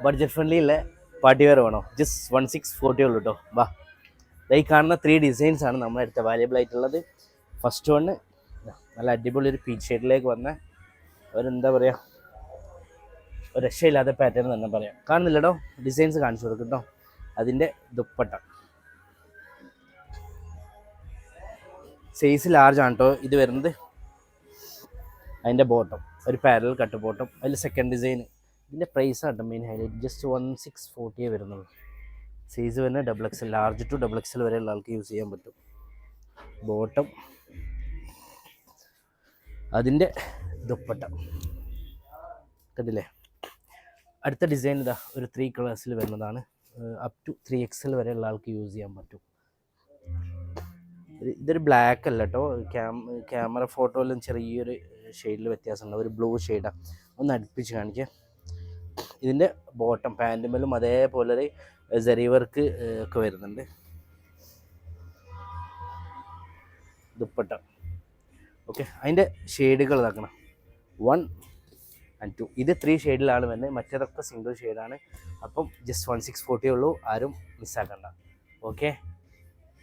Budget friendly ഉള്ള party wear വേണോ? Just 1640 ഉള്ളൂ കേട്ടോ. വാ, ഈ കാണുന്ന 3 ഡിസൈൻസ് ആണ് നമ്മുടെ അടുത്ത് അവൈലബിൾ ആയിട്ടുള്ളത്. ഫസ്റ്റ് വണ് നല്ല അടിപൊളി ഒരു പീച്ച് ഷെയ്ഡിലേക്ക് വന്ന എന്താ പറയുക, ഒരു രക്ഷയില്ലാത്ത പാറ്റേൺ തന്നെ പറയാം. കാണുന്നില്ലടോ, ഡിസൈൻസ് കാണിച്ചു കൊടുക്കും കേട്ടോ. അതിൻ്റെ ദുപ്പട്ട സൈസ് ലാർജ് ആണ് കേട്ടോ ഇത് വരുന്നത്. അതിൻ്റെ ബോട്ടം ഒരു പാരലൽ കട്ട് ബോട്ടം, അതിൽ സെക്കൻഡ് ഡിസൈൻ. ഇതിൻ്റെ പ്രൈസ് ആട്ടോ മെയിൻ ഹൈലൈറ്റ്. ജസ്റ്റ് 1640 വരുന്നുള്ളൂ. സൈസ് വരുന്നത് XXL, ലാർജ് ടു XXL വരെയുള്ള ആൾക്ക് യൂസ് ചെയ്യാൻ പറ്റും. ബോട്ടം, അതിൻ്റെ ദുപ്പട്ട കണ്ടില്ലേ. അടുത്ത ഡിസൈൻ ഇതാ ഒരു 3 കളേഴ്സിൽ വരുന്നതാണ്. അപ് ടു 3XL വരെയുള്ള ആൾക്ക് യൂസ് ചെയ്യാൻ പറ്റും. ഇതൊരു ബ്ലാക്ക് അല്ല കേട്ടോ, ക്യാമറ ഫോട്ടോയിലും ചെറിയൊരു ഷെയ്ഡിൽ വ്യത്യാസമുണ്ട്. ഒരു ബ്ലൂ ഷെയ്ഡാണ്. ഒന്ന് അടുപ്പിച്ച് കാണിക്കുക. ഇതിൻ്റെ ബോട്ടം പാൻറ്റുമേലും അതേപോലെ ഒരു സെറി വർക്ക് ഒക്കെ വരുന്നുണ്ട്. ദുപ്പട്ട ഓക്കെ. അതിൻ്റെ ഷെയ്ഡുകൾ ഇതാക്കണം 1 and 2. ഇത് 3 ഷെയ്ഡിലാണ് വരുന്നത്, മറ്റേതൊക്കെ സിംഗിൾ ഷെയ്ഡാണ്. അപ്പം ജസ്റ്റ് 1640 ഉള്ളൂ, ആരും മിസ്സാക്കണ്ട. ഓക്കെ.